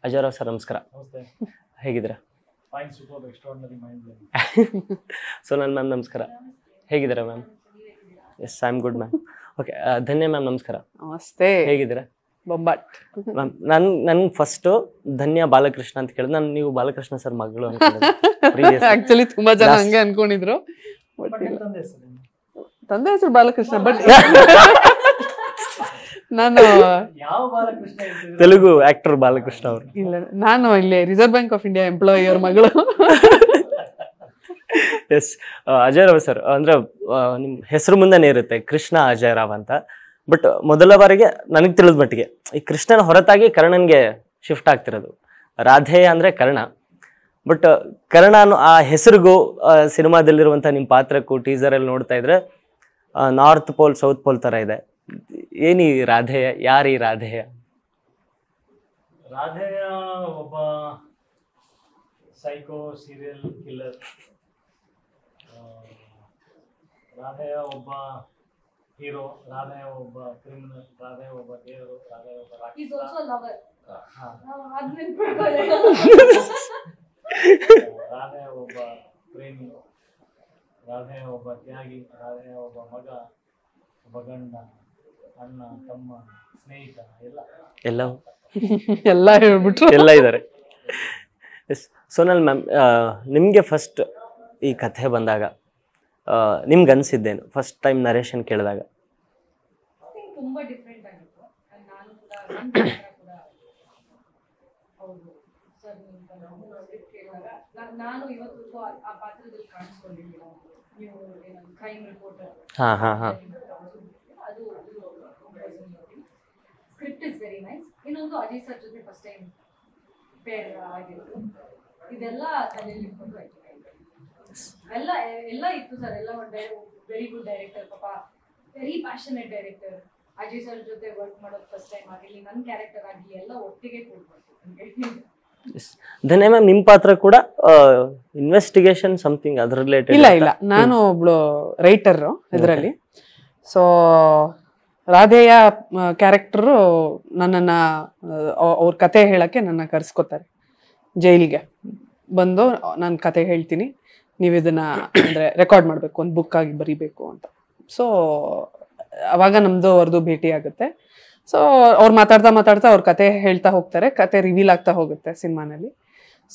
Ajay Rao sir ನಮಸ್ಕಾರ. ನಮಸ್ತೆ. ಹೇಗಿದ್ದೀರಾ? Fine, super, extraordinary, mind blowing. Sonal ma'am ನಮಸ್ಕಾರ. ಹೇಗಿದ್ದೀರಾ ma'am? Yes, I am good ma'am. Okay, Dhanya ma'am ನಮಸ್ಕಾರ. ನಮಸ್ತೆ. ಹೇಗಿದ್ದೀರಾ? ಬೊಂಬಾಟ್ ಮ್ಯಾಮ್ ನನ್ಗೆ ಫಸ್ಟು ಧನ್ಯ ಬಾಲಕೃಷ್ಣ ಅಂತ ಕೇಳಿದ್ರೆ ನೀವು ಬಾಲಕೃಷ್ಣ ಸರ್ ಮಗಳು ಅನ್ಕೊಂಡಿದ್ದೆ. ಆಕ್ಚುಲಿ ತುಂಬಾ ಜನ ಹಂಗೆ ಅನ್ಕೊಂಡಿದ್ರು. ತಂದೆ ಹೆಸರು ಬಾಲಕೃಷ್ಣ, ಬಟ್ ನಾನು ಯಾವ ಬಾಲಕೃಷ್ಣ ತೆಲುಗು ಆಕ್ಟರ್ ಬಾಲಕೃಷ್ಣ ಅವರು. ಇಲ್ಲ, ನಾನು ಇಲ್ಲಿ reserve bank of India employee ಅವ್ರ ಮಗಳು. ಎಸ್, ಅಜಯ್ ರಾವ್ ಸರ್ ಅಂದ್ರೆ ನಿಮ್ ಹೆಸರು ಮುಂದೆನೇ ಇರುತ್ತೆ ಕೃಷ್ಣ ಅಜಯ್ ರಾವ್ ಅಂತ. ಬಟ್ ಮೊದಲ ಬಾರಿಗೆ ನನಗೆ ತಿಳಿದ ಮಟ್ಟಿಗೆ ಈ ಕೃಷ್ಣನ ಹೊರತಾಗಿ ಕರ್ಣನ್ಗೆ ಶಿಫ್ಟ್ ಆಗ್ತಿರೋದು. ರಾಧೇಯ ಅಂದ್ರೆ ಕರ್ಣ, ಬಟ್ ಕರ್ಣ ಆ ಹೆಸರಿಗೂ ಸಿನಿಮಾದಲ್ಲಿರುವಂಥ ನಿಮ್ಮ ಪಾತ್ರಕ್ಕೂ ಟೀಸರಲ್ಲಿ ನೋಡ್ತಾ ಇದ್ರೆ ನಾರ್ತ್ ಪೋಲ್ ಸೌತ್ ಪೋಲ್ ಥರ ಇದೆ. ಏನಿ ರಾಧೇಯ? ಯಾರೀ ರಾಧೇಯ? ರಾಧೇಯ ಒಬ್ಬ ಸೈಕೋ ಸೀರಿಯಲ್ ಕಿಲ್ಲರ್. ರಾಧೇಯ ಒಬ್ಬ ಹೀರೋ, ರಾಧೇಯ ಒಬ್ಬ ಕ್ರಿಮಿನಲ್, ರಾಧೇಯ ಒಬ್ಬ ದೇವರು, ರಾಧೇಯ ಒಬ್ಬ ರಾಧೇಯ ಒಬ್ಬ ಪ್ರೇಮಿ, ರಾಧೇಯ ಒಬ್ಬ ತ್ಯಾಗಿ, ರಾಧೇಯ ಒಬ್ಬ ಮಗ, ಒಬ್ಬ ಗಂಡ, ಅಣ್ಣ, ತಮ್ಮ, ಸ್ನೇಹಿತ, ಎಲ್ಲ ಹೇಳ್ಬಿಟ್ರು, ಎಲ್ಲ ಇದ್ದಾರೆ. ಎಸ್, ಸೋನಲ್ ಮ್ಯಾಮ್, ನಿಮಗೆ ಫಸ್ಟ್ ಈ ಕಥೆ ಬಂದಾಗ ನಿಮ್ಗೆ ಅನಿಸಿದ್ದೇನು ಫಸ್ಟ್ ಟೈಮ್ ನರೇಷನ್ ಕೇಳಿದಾಗ? ತುಂಬಾ ಡಿಫ್ರೆಂಟ್ ಆಗಿತ್ತು. ನಾನು ಕೂಡ ನನ್ನ ಕೂಡ ಹೌದು ಸರ್ ಕೇಳಿದಾಗ ನಾನು ಇವತ್ತು ಆ ಪಾತ್ರದಲ್ಲಿ ಕಾಣಿಸ್ಕೊಂಡಿಲ್ಲ. ನೀವು ಕ್ರೈಮ್ ರಿಪೋರ್ಟರ್, ಅದು ಸ್ಕ್ರಿಪ್ಟ್ ಇಸ್ ವೆರಿ ನೈಸ್. ಇನ್ನೊಂದು ಅಜಯ್ ಸರ್ ಜೊತೆ ಫಸ್ಟ್ ಟೈಮ್ ಪೇರ್ ಆಗಿತ್ತು. ಇದೆಲ್ಲ ತಲೆಯಲ್ಲಿ ಇಟ್ಕೊಂಡು ಆಯ್ತು. ಎಲ್ಲ ಇತ್ತು ಸರ್. ಎಲ್ಲ ವೆರಿ ಗುಡ್ ಡೈರೆಕ್ಟರ್, ಪಾಪ very passionate director. Ajay sir ಜೊತೆ ವರ್ಕ್ ಮಾಡೋದು ಫಸ್ಟ್ ಟೈಮ್ ಆಗಿರ್ಲಿ, ನನ್ನ ಕ್ಯಾರೆಕ್ಟರ್ ಆಗಲಿ ಎಲ್ಲ ಒಟ್ಟಿಗೆ ಕೊಡ್ಬಾರ್ದು. ಧನ್ಯ ಮ್ಯಾಮ್, ನಿಮ್ಮ ಪಾತ್ರ ಕೂಡ ಇನ್ವೆಸ್ಟಿಗೇಷನ್ ಸಮಥಿಂಗ್ ಅದ್ರ ರಿಲೇಟೆಡ್? ಇಲ್ಲ, ನಾನು ಒಬ್ಳು ರೈಟರ್ ಇದರಲ್ಲಿ. ಸೊ ರಾಧೇಯ ಕ್ಯಾರೆಕ್ಟರು ನನ್ನನ್ನು ಅವ್ರ ಕತೆ ಹೇಳಕ್ಕೆ ನನ್ನ ಕರೆಸ್ಕೊತಾರೆ ಜೈಲಿಗೆ ಬಂದು. ನಾನು ಕತೆ ಹೇಳ್ತೀನಿ, ನೀವು ಇದನ್ನ ಅಂದರೆ ರೆಕಾರ್ಡ್ ಮಾಡಬೇಕು, ಒಂದು ಬುಕ್ ಆಗಿ ಬರೀಬೇಕು ಅಂತ. ಸೊ ಅವಾಗ ನಮ್ಮದು ಅವ್ರದ್ದು ಭೇಟಿ ಆಗುತ್ತೆ. ಸೊ ಅವ್ರು ಮಾತಾಡ್ತಾ ಅವ್ರ ಕತೆ ಹೇಳ್ತಾ ಹೋಗ್ತಾರೆ. ಕತೆ ರಿವೀಲ್ ಆಗ್ತಾ ಹೋಗುತ್ತೆ ಸಿನಿಮಾನಲ್ಲಿ.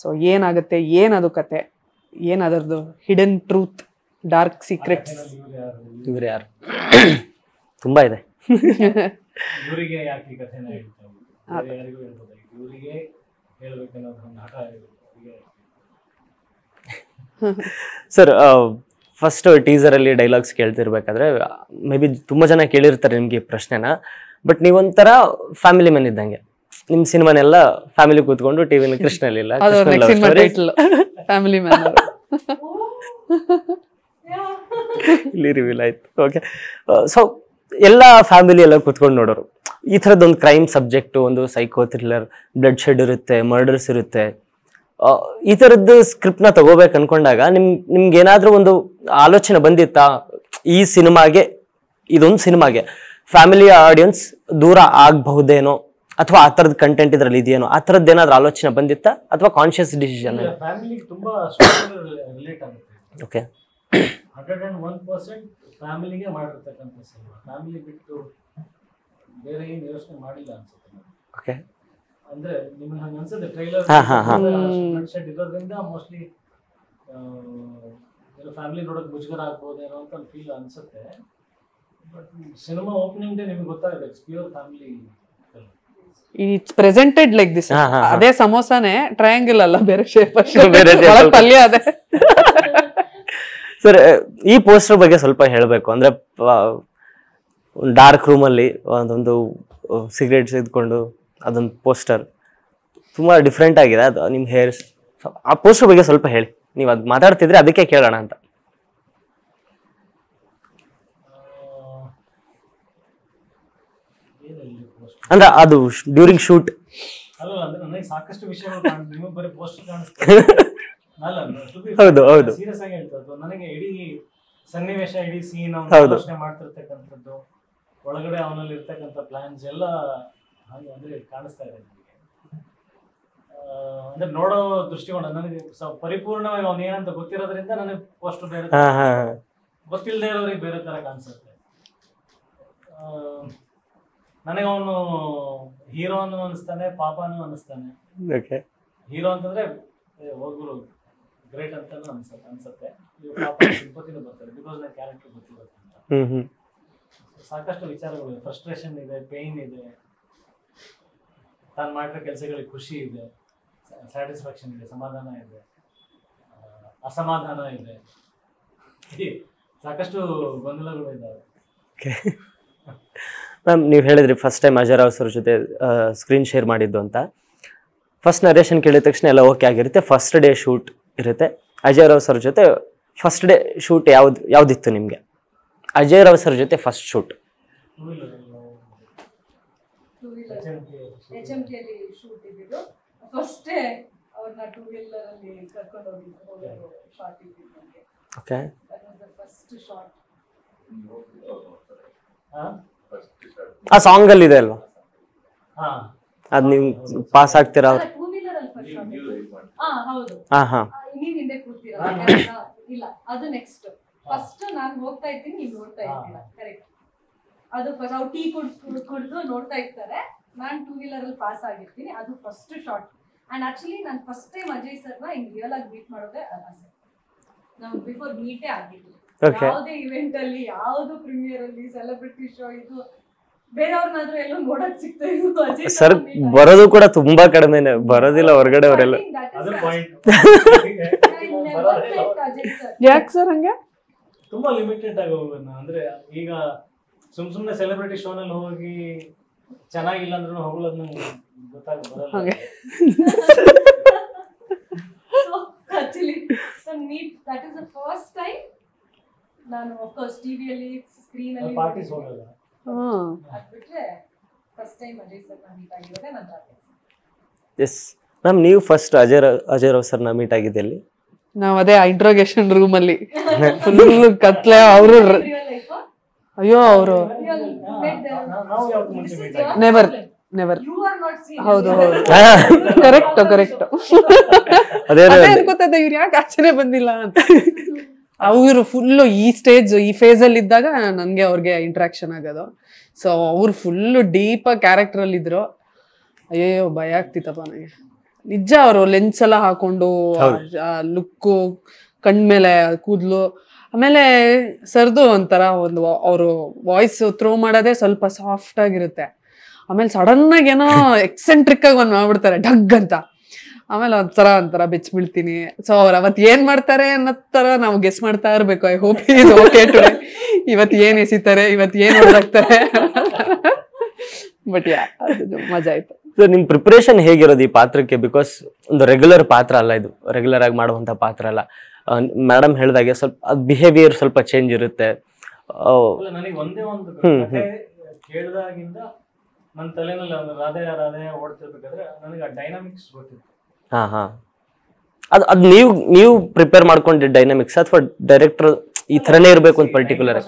ಸೊ ಏನಾಗುತ್ತೆ, ಏನದು ಕತೆ, ಏನದರದ್ದು ಹಿಡನ್ ಟ್ರೂತ್, ಡಾರ್ಕ್ ಸೀಕ್ರೆಟ್ಸ್, ಇವ್ರು ಯಾರು ತುಂಬಾ ಇದೆ. ಇವರಿಗೆ ಯಾಕೆ ಈ ಕಥೆನ ಹೇಳ್ತಾರೆ, ಯಾರಿಗೂ ಹೇಳ್ಬೋದು, ಇವರಿಗೆ ಹೇಳ್ಬೇಕನ್ನೋದು ಒಂದು ಹಠ ಇದೆ. ಸರ್, ಫಸ್ಟ್ ಟೀಸರಲ್ಲಿ ಡೈಲಾಗ್ಸ್ ಕೇಳ್ತಿರ್ಬೇಕಾದ್ರೆ ಮೇ ಬಿ ತುಂಬ ಜನ ಕೇಳಿರ್ತಾರೆ ನಿಮಗೆ ಪ್ರಶ್ನೆನ. ಬಟ್ ನೀವೊಂಥರ ಫ್ಯಾಮಿಲಿ ಮ್ಯಾನ್ ಇದ್ದಂಗೆ. ನಿಮ್ಮ ಸಿನಿಮಾನೆಲ್ಲ ಫ್ಯಾಮಿಲಿ ಕೂತ್ಕೊಂಡು ಟಿವಿನ ಕೃಷ್ಣಲಿಲ್ಲ ಫ್ಯಾಮಿಲಿ ಮ್ಯಾನ್ ಇಲ್ಲಿ ರಿವೀಲ್ ಆಯ್ತು. ಓಕೆ, ಸೊ ಎಲ್ಲ ಫ್ಯಾಮಿಲಿ ಎಲ್ಲ ಕೂತ್ಕೊಂಡು ನೋಡೋರು. ಈ ಥರದ್ದೊಂದು ಕ್ರೈಮ್ ಸಬ್ಜೆಕ್ಟು, ಒಂದು ಸೈಕೋ ಥ್ರಿಲ್ಲರ್, ಬ್ಲಡ್ ಶೆಡ್ ಇರುತ್ತೆ, ಮರ್ಡರ್ಸ್ ಇರುತ್ತೆ. ಈ ಥರದ್ದು ಸ್ಕ್ರಿಪ್ಟ್ನ ತಗೋಬೇಕು ಅನ್ಕೊಂಡಾಗ ನಿಮ್ಗೆ ಏನಾದರೂ ಒಂದು ಆಲೋಚನೆ ಬಂದಿತ್ತಾ? ಈ ಸಿನಿಮಾಗೆ, ಇದೊಂದು ಸಿನಿಮಾಗೆ ಫ್ಯಾಮಿಲಿ ಆಡಿಯನ್ಸ್ ದೂರ ಆಗಬಹುದೇನೋ, ಅಥವಾ ಆ ಥರದ ಕಂಟೆಂಟ್ ಇದ್ರಲ್ಲಿ ಇದೆಯೇನೋ, ಆ ಥರದ್ದು ಏನಾದರೂ ಆಲೋಚನೆ ಬಂದಿತ್ತಾ, ಅಥವಾ ಕಾನ್ಶಿಯಸ್ ಡಿಸಿಷನ್? ಫ್ಯಾಮಿಲಿಗೆ ತುಂಬಾ ರಿಲೇಟ್ ಆಗುತ್ತೆ. ಓಕೆ, 101% ಫ್ಯಾಮಿಲಿಗೆ ಮಾಡಿರ್ತಕ್ಕಂಥ ಸಿನಿಮಾ. ಫ್ಯಾಮಿಲಿ ಬಿಟ್ಟು ಬೇರೆ ಏನು ಯೋಚನೆ ಮಾಡಿಲ್ಲ ಅನ್ಸುತ್ತೆ. ಓಕೆ, ಅಂದ್ರೆ ನಿಮ್ಗೆ ಹಂಗ ಅನ್ಸುತ್ತೆ ಟ್ರೈಲರ್ ಶೆಡ್ ಇರೋದ್ರಿಂದ ಮೋಸ್ಟ್ಲಿ ಫ್ಯಾಮಿಲಿ ನೋಡೋಕೆ ಮುಜುಗರ ಆಗ್ಬೋದೇನೋ ಅಂತ ಒಂದು ಫೀಲ್ ಅನ್ಸುತ್ತೆ. ಬಟ್ ಸಿನಿಮಾ ಓಪನಿಂಗ್ ಡೇ ನಿಮ್ಗೆ ಗೊತ್ತಾಗುತ್ತೆ, it's pure family. It's presented like this. ಅದೇ ಸಮೋಸಾನೇ ಟ್ರಯಾಂಗಲ್ ಅಲ್ಲ, ಬೇರೆ ಶೇಪ್, ಪಲ್ಯ ಅದೇ. ಸರ್, ಈ ಪೋಸ್ಟರ್ ಬಗ್ಗೆ ಸ್ವಲ್ಪ ಹೇಳಬೇಕು. ಅಂದ್ರೆ ಡಾರ್ಕ್ ರೂಮಲ್ಲಿ ಅದೊಂದು ಸಿಗರೇಟ್ಸ್ ಇದ್ಕೊಂಡು ಅದೊಂದು ಪೋಸ್ಟರ್ ತುಂಬ ಡಿಫ್ರೆಂಟ್ ಆಗಿದೆ. ಅದು ನಿಮ್ಮ ಹೇರ್ಸ್, ಆ ಪೋಸ್ಟರ್ ಬಗ್ಗೆ ಸ್ವಲ್ಪ ಹೇಳಿ. ನೀವು ಅದು ಮಾತಾಡ್ತಿದ್ರೆ ಅದಕ್ಕೆ ಕೇಳೋಣ ಅಂತ. ಅಂದ್ರೆ ಅದು ಡ್ಯೂರಿಂಗ್ ಶೂಟ್ ಅಲ್ಲ, ಅಂದ್ರೆ ನನಗೆ ಸಾಕಷ್ಟು ವಿಷಯಗಳು ಕಾಣಿಸ್ತು, ಬರೀ ಪೋಸ್ಟರ್ ಕಾಣಿಸ್ತಾರೆ. ಹೌದು ಹೌದು, ಸೀರಿಯಸ್ ಆಗಿ ಹೇಳ್ತದ್ದು. ನನಗೆ ಇಡೀ ಸನ್ನಿವೇಶ, ಇಡೀ ಸೀನ್ ಆಲೋಚನೆ ಮಾಡ್ತಿರ್ತಕ್ಕಂಥದ್ದು, ಒಳಗಡೆ ಅವನಲ್ಲಿ ಇರ್ತಕ್ಕಂಥ ಪ್ಲಾನ್ಸ್ ಎಲ್ಲ ಹಾಗೆ ಅಂದ್ರೆ ಕಾಣಿಸ್ತಾ ಇದೆ. ಅಂದ್ರೆ ನೋಡೋ ದೃಷ್ಟಿಕೋನ ನನಗೆ ಪರಿಪೂರ್ಣವಾಗಿ ಅವ್ನು ಏನಂತ ಗೊತ್ತಿರೋದ್ರಿಂದ ನನಗೆ ಅಷ್ಟು ಬೇರೆ ಹಾ ಹಾ ಗೊತ್ತಿಲ್ಲದೆ ಇರೋರಿಗೆ ಬೇರೆ ತರ ಕಾಣಿಸುತ್ತೆ. ನನಗೆ ಅವನು ಹೀರೋನು ಅನಿಸ್ತಾನೆ, ಪಾಪನು ಅನಿಸ್ತಾನೆ. ಓಕೆ ಹೀರೋ ಅಂತಂದ್ರೆ ಹೋಗ್ರು ಗ್ರೇಟ್ ಅಂತಾನು ಅನ್ಸುತ್ತೆ. ಪಾಪ ಸಿಂಪತಿನೂ ಬರ್ತದೆ ಬಿಕಾಸ್ ನನ್ನ ಕ್ಯಾರೆಕ್ಟರ್ ಗೊತ್ತಿರುತ್ತೆ ಅಂತ. ಸಾಕಷ್ಟು ವಿಚಾರಗಳು, ಫ್ರಸ್ಟ್ರೇಷನ್ ಇದೆ, ಪೇಯ್ನ್ ಇದೆ, ತಾನು ಮಾಡಿರೋ ಕೆಲಸಗಳಿಗೆ ಖುಷಿ ಇದೆ, ಸ್ಯಾಟಿಸ್ಫ್ಯಾಕ್ಷನ್ ಇದೆ, ಸಮಾಧಾನ ಇದೆ, ಅಸಮಾಧಾನ ಇದೆ, ಸಾಕಷ್ಟು ಗೊಂದಲಗಳು ಇದ್ದಾವೆ. ಮ್ಯಾಮ್ ನೀವು ಹೇಳಿದ್ರಿ first time Ajay Rao sir ಜೊತೆ ಸ್ಕ್ರೀನ್ ಶೇರ್ ಮಾಡಿದ್ದು ಅಂತ. ಫಸ್ಟ್ ನರೇಷನ್ ಕೇಳಿದ ತಕ್ಷಣ ಎಲ್ಲ ಓಕೆ ಆಗಿರುತ್ತೆ. ಫಸ್ಟ್ ಡೇ ಶೂಟ್ ಇರುತ್ತೆ. ಅಜಯ್ ರಾವ್ ಸರ್ ಜೊತೆ ಫಸ್ಟ್ ಡೇ ಶೂಟ್ ಯಾವ್ದಿತ್ತು ನಿಮಗೆ? ಅಜಯ್ ರಾವ್ ಸರ್ ಜೊತೆ ಫಸ್ಟ್ ಶೂಟ್ HMT ಅಲ್ಲಿ ಶೂಟ್ ಇದ್ದಿದ್ದು. ಫಸ್ಟ್ ಅವ್ರನ್ನ 2 ವೀಲರ್ ಅಲ್ಲಿ ಕರ್ಕೊಂಡು ಹೋಗಿದ್ದು ಶಾರ್ಟ್ ಇದ್ದಿದ್ದು ನನಗೆ. Okay that was the first short. ಆ ಸಾಂಗ್ ಅಲ್ಲಿ ಇದೆ ಅಲ್ವಾ, ಹಾ ಅದ್ ನೀವು ಪಾಸ್ ಆಗ್ತೀರಾ? 2 ವೀಲರ್ ಅಲ್ಲಿ ಫಸ್ಟ್ ಶಾರ್ಟ್. ಹೌದು. ಹಾ ಹಾ ನೀವ್ ಹಿಂದೆ ಕೂರ್ತೀರಾ? ಇಲ್ಲ, ಅದು ನೆಕ್ಸ್ಟ್. ಫಸ್ಟ್ ನಾನು ಹೋಗ್ತಾ ಇದ್ದೀನಿ, ನೀವು ನೋಡ್ತಾ ಇರ್ತೀರಾ. ಕರೆಕ್ಟ್. ಅದು ಫಸ್ಟ್ ಅವ್ರು ಟೀ ಕುಡಿದು ನೋಡ್ತಾ ಇರ್ತಾರೆ, ನಾನು 2 ವೀಲರ್ ಅಲ್ಲಿ ಪಾಸ್ ಆಗಿರ್ತೀನಿ. ಅದು ಫಸ್ಟ್ ಶಾರ್ಟ್. ಅಂಡ್ ಆಕ್ಚುಲಿ ನಾನು ಫಸ್ಟ್ ಟೈಮ್ ಅಜಯ್ ಸರ್ನ ಹಿಂಗ್ ರಿಯಲ್ ಆಗಿ ಮೀಟ್ ಮಾಡೋದೇ ಆಸೆ. ನಾವು ಬಿಫೋರ್ ಮೀಟೇ ಆಗಿರ್ಲಿಲ್ಲ. ಯಾವುದೇ ಇವೆಂಟ್ ಅಲ್ಲಿ, ಯಾವ್ದು ಪ್ರೀಮಿಯರ್ ಅಲ್ಲಿ, ಸೆಲೆಬ್ರಿಟಿ ಶೋ, ಇದು ಬೇರೆಯವ್ರನ್ನಾದ್ರೂ ಎಲ್ಲೋ ನೋಡಕ್ ಸಿಗ್ತಾ ಇತ್ತು. ಅಜಯ್ ಸರ್ ಬರೋದು ಕೂಡ ತುಂಬಾ ಕಡಿಮೆನೆ, ಬರೋದಿಲ್ಲ ಹೊರಗಡೆ ಅವರೆಲ್ಲ. ಅದು ಪಾಯಿಂಟ್. ಯಾಕೆ ಸರ್ ಹಂಗೆ? ತುಂಬಾ ಲಿಮಿಟೆಡ್ ಆಗಿ ಹೋಗೋದು. ಅಂದ್ರೆ ಈಗ ಸುಮ್ನೆ ಸೆಲೆಬ್ರಿಟಿ ಶೋನಲ್ಲಿ ಹೋಗಿ ಚೆನ್ನಾಗಿಲ್ಲ ಅಂದ್ರೂ ಹೋಗ್ಲದ್ ನಂಗೆ ಗೊತ್ತಾಗಲ್ಲ. Actually meet that is the first time ನಾನು ಆಫ್ಕೋರ್ಸ್ ಟಿವಿಯಲ್ಲಿ ಸ್ಕ್ರೀನ್ ಅಲ್ಲಿ ಪಾರ್ಟೀಸ್ ಹೋಗಲ್ಲ. ಅದ್ಬಿಟ್ರೆ ಫಸ್ಟ್ ಟೈಮ್ ಅಜಯ್ ಸರ್ನ ಮೀಟ್ ಆಗಿರೋದೇ ನನ್ನ ಪಾರ್ಟೀಸ್. ಎಸ್ ಮ್ಯಾಮ್, ನೀವು ಫಸ್ಟ್ ಅಜಯ್ ರಾವ್ ಸರ್ನ ಮೀಟ್ ಆಗಿದ್ದಲ್ಲಿ? ನಾವ್ ಅದೇ ಇಂಟ್ರೋಗೇಷನ್ ರೂಮ್ ಅಲ್ಲಿ ಫುಲ್ ಕತ್ಲೆ. ಅವರು ಅಯ್ಯೋ ಅವರು ನೆವರ್ ನೆವರ್. ಹೌದು ಹೌದು, ಕರೆಕ್ಟ್ ಕರೆಕ್ಟ್. ಅದೇ ಅನ್ಕೋತಿದ್ದೆ ಇವ್ರು ಯಾಕೆ ಆಚೆನೆ ಬಂದಿಲ್ಲ ಅಂತ. ಅವ್ರು ಫುಲ್ಲು ಈ ಸ್ಟೇಜ್ ಈ ಫೇಸ್ ಅಲ್ಲಿ ಇದ್ದಾಗ ನನ್ಗೆ ಅವ್ರಿಗೆ ಇಂಟ್ರಾಕ್ಷನ್ ಆಗೋದು. ಸೊ ಅವ್ರು ಫುಲ್ಲು ಡೀಪ್ ಕ್ಯಾರೆಕ್ಟರ್ ಅಲ್ಲಿ ಇದ್ರು. ಅಯ್ಯೋ ಭಯ ಆಗ್ತಿತ್ತಪ್ಪ ನನಗೆ ನಿಜ. ಅವರು ಲೆನ್ಸ್ ಎಲ್ಲ ಹಾಕೊಂಡು ಲುಕ್ಕು, ಕಣ್ಮೇಲೆ ಕೂದ್ಲು, ಆಮೇಲೆ ಸರ್ದು ಒಂಥರ ಒಂದು ಅವರು ವಾಯ್ಸ್ ಥ್ರೋ ಮಾಡೋದೇ ಸ್ವಲ್ಪ ಸಾಫ್ಟ್ ಆಗಿರುತ್ತೆ. ಆಮೇಲೆ ಸಡನ್ ಆಗಿ ಏನೋ ಎಕ್ಸೆಂಟ್ರಿಕ್ ಆಗಿ ಒಂದು ಮಾಡ್ಬಿಡ್ತಾರೆ ಡಗ್ ಅಂತ. ಆಮೇಲೆ ಒಂಥರ ಬೆಚ್ಚ ಬೀಳ್ತೀನಿ. ಸೊ ಅವ್ರು ಅವತ್ತು ಏನ್ ಮಾಡ್ತಾರೆ ಅನ್ನೋ ತರ ನಾವು ಗೆಸ್ ಮಾಡ್ತಾ ಇರ್ಬೇಕು. I hope is okay today. ಇವತ್ತು ಏನ್ ಎಸಿತಾರೆ, ಇವತ್ತು ಏನ್ ಹೊಡೆದಾಕ್ತಾರೆ. ಬಟ್ ಯಾ, ಮಜಾ ಆಯ್ತು. ನಿಮ್ ಪ್ರಿಪರೇಷನ್ ಹೇಗಿರೋದು ಈ ಪಾತ್ರಕ್ಕೆ? ಬಿಕಾಸ್ ಒಂದು ರೆಗ್ಯುಲರ್ ಪಾತ್ರ ಅಲ್ಲ ಇದು, ರೆಗ್ಯುಲರ್ ಆಗಿ ಮಾಡುವಂತ ಪಾತ್ರ ಅಲ್ಲ. ಮೇಡಮ್ ಹೇಳ್ದಾಗೆ ಸ್ವಲ್ಪ ಬಿಹೇವಿಯರ್ ಸ್ವಲ್ಪ ಚೇಂಜ್ ಇರುತ್ತೆ. ನನಗೆ ಒಂದೇ ಒಂದು ಕೇಳಿದಾಗಿಂದ ನನ್ನ ತಲೆನಲ್ಲಿ ರಾಧೆ ಓಡ್ತಿರ್ಬೇಕಾದ್ರೆ ನನಗೆ ಆ ಡೈನಾಮಿಕ್ಸ್ ಗೊತ್ತಿತ್ತು. ಹಾ ಹಾ, ಅದು ನೀವು ಪ್ರಿಪೇರ್ ಮಾಡ್ಕೊಂಡೆ ಡೈನಾಮಿಕ್ಸ್ ಅಥವಾ ಡೈರೆಕ್ಟರ್ ಈ ತರನೇ ಇರ್ಬೇಕು ಅಂತ ಪರ್ಟಿಕ್ಯುಲರ್?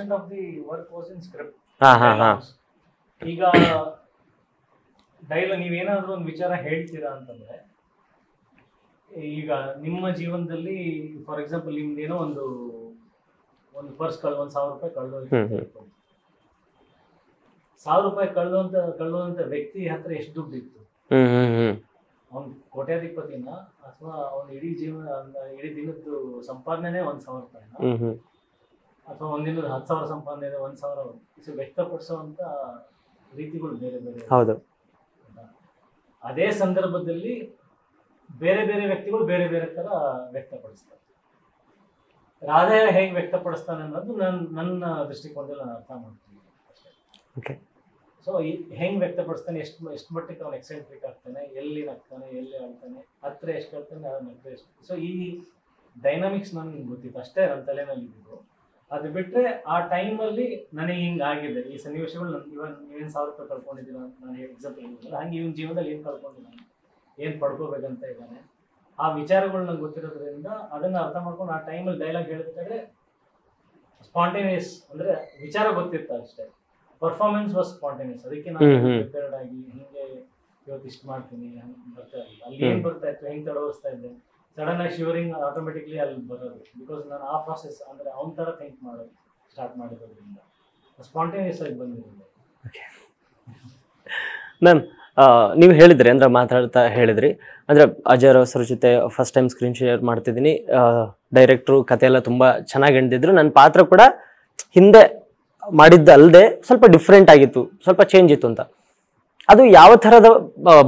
ಹಾ ಹಾ ಹಾ. ಈಗ ನೀವೇನಾದ್ರೂ ಒಂದು ವಿಚಾರ ಹೇಳ್ತೀರಾ ಅಂತಂದ್ರೆ, ಈಗ ನಿಮ್ಮ ಜೀವನದಲ್ಲಿ ಫಾರ್ ಎಕ್ಸಾಂಪಲ್ ನಿಮ್ದೇನೋ ಒಂದು ಪರ್ಸ್ ಕಳೆದು 1,000 ರೂಪಾಯಿ ಕಳೆದೋಯ್ತು. 1,000 ರೂಪಾಯಿ ಕಳೆದಂತ ವ್ಯಕ್ತಿ ಹತ್ರ ಎಷ್ಟು ದುಡ್ಡು ಇತ್ತು? ಅವ್ನು ಕೋಟ್ಯಾಧಿಪತಿನ ಅಥವಾ ಅವ್ನ ಇಡೀ ದಿನದ್ದು ಸಂಪಾದನೆ 1,000 ರೂಪಾಯಿನ, ಅಥವಾ ಒಂದಿನದ 10,000 ಸಂಪಾದನೆ 1,000? ವ್ಯಕ್ತಪಡಿಸುವಂತ ರೀತಿಗಳು ಬೇರೆ ಬೇರೆ. ಹೌದು. ಅದೇ ಸಂದರ್ಭದಲ್ಲಿ ಬೇರೆ ಬೇರೆ ವ್ಯಕ್ತಿಗಳು ಬೇರೆ ಬೇರೆ ತರ ವ್ಯಕ್ತಪಡಿಸ್ತಾರೆ. ರಾಧೆ ಹೇಗೆ ವ್ಯಕ್ತಪಡಿಸ್ತಾನೆ ಅನ್ನೋದು ನನ್ನ ದೃಷ್ಟಿಕೋನದಲ್ಲಿ ನಾನು ಅರ್ಥ ಮಾಡ್ತೀನಿ. ಸೊ ಹೆಂಗ್ ವ್ಯಕ್ತಪಡಿಸ್ತಾನೆ, ಎಷ್ಟು ಮಟ್ಟಿಗೆ ಅವ್ನು ಎಕ್ಸೆಂಟ್ರಿಕ್ ಆಗ್ತಾನೆ, ಎಲ್ಲಿ ನಗ್ತಾನೆ, ಎಲ್ಲಿ ಆಡ್ತಾನೆ, ಹತ್ರ ಎಷ್ಟು ಆಡ್ತಾನೆ, ನಗ್ರೆ ಎಷ್ಟು. ಸೊ ಈ ಡೈನಾಮಿಕ್ಸ್ ನನ್ಗೆ ಗೊತ್ತಿತ್ತು ಅಷ್ಟೇ, ನನ್ನ ತಲೆನಲ್ಲಿ ಇದ್ದಿದ್ದು. ಅದು ಬಿಟ್ರೆ ಆ ಟೈಮಲ್ಲಿ ನನಗೆ ಹಿಂಗೆ ಆಗಿದೆ ಈ ಸನ್ನಿವೇಶಗಳು. ನೀವೇನು 1,000 ರೂಪಾಯಿ ಕಳ್ಕೊಂಡಿದ್ದೀರ ನಾನು ಎಕ್ಸಾಂಪಲ್ ಹೇಳಿಲ್ಲ, ಹಂಗೆ ಇವನ್ ಜೀವನದಲ್ಲಿ ಏನು ಕಳ್ಕೊಂಡಿದ್ದಾನೆ, ಏನು ಪಡ್ಕೋಬೇಕಂತ ಇದ್ದಾನೆ, ಆ ವಿಚಾರಗಳು ನಂಗೆ ಗೊತ್ತಿರೋದ್ರಿಂದ ಅದನ್ನ ಅರ್ಥ ಮಾಡ್ಕೊಂಡು ಆ ಟೈಮಲ್ಲಿ ಡೈಲಾಗ್ ಹೇಳ್ಬೇಕಾದ್ರೆ ಸ್ಪಾಂಟೇನಿಯಸ್ ಅಂದ್ರೆ ವಿಚಾರ ಗೊತ್ತಿತ್ತು ಅಷ್ಟೇ. Performance was spontaneous. ಅದಕ್ಕೆ ನಾನು ಪ್ರಿಪೇರ್ಡ್ ಆಗಿ ಹಿಂಗೆ ಇವತ್ತು ಇಷ್ಟು ಮಾಡ್ತೀನಿ ಬರ್ತಾ ಇರಲಿಲ್ಲ. ಅಲ್ಲಿ ಏನ್ ಬರ್ತಾ ಇತ್ತು, ಹೆಂಗ್ ತಡವರಿಸ್ತಾ ಇದ್ದೆ, ಸಡನ್ ಆಗಿ ಶಿವರಿಂಗ್ ಆಟೋಮೆಟಿಕ್ಲಿ ಅಲ್ಲಿ ಬರೋದು. ಬಿಕಾಸ್ ನಾನು ಆ ಪ್ರಾಸೆಸ್ ಅಂದ್ರೆ ಅವನ ತರ ಥಿಂಕ್ ಮಾಡೋದು ಸ್ಟಾರ್ಟ್ ಮಾಡಿರೋದ್ರಿಂದ ಸ್ಪಾಂಟೇನಿಯಸ್ ಆಗಿ ಬಂದಿರೋದು. ಮ್ಯಾಮ್, ನೀವು ಹೇಳಿದ್ರಿ ಅಂದ್ರೆ ಮಾತಾಡ್ತಾ ಹೇಳಿದ್ರಿ ಅಂದ್ರೆ ಅಜಯ್ ಸರ್ ಜೊತೆ ಫಸ್ಟ್ ಟೈಮ್ ಸ್ಕ್ರೀನ್ ಶೇರ್ ಮಾಡ್ತಿದ್ದೀನಿ, ಡೈರೆಕ್ಟ್ರು ಕತೆ ಎಲ್ಲ ತುಂಬಾ ಚೆನ್ನಾಗಿ ಎಂದಿದ್ರು, ನನ್ನ ಪಾತ್ರ ಕೂಡ ಹಿಂದೆ ಮಾಡಿದ್ದ ಅಲ್ಲದೆ ಸ್ವಲ್ಪ ಡಿಫ್ರೆಂಟ್ ಆಗಿತ್ತು, ಸ್ವಲ್ಪ ಚೇಂಜ್ ಇತ್ತು ಅಂತ. ಅದು ಯಾವ ಥರದ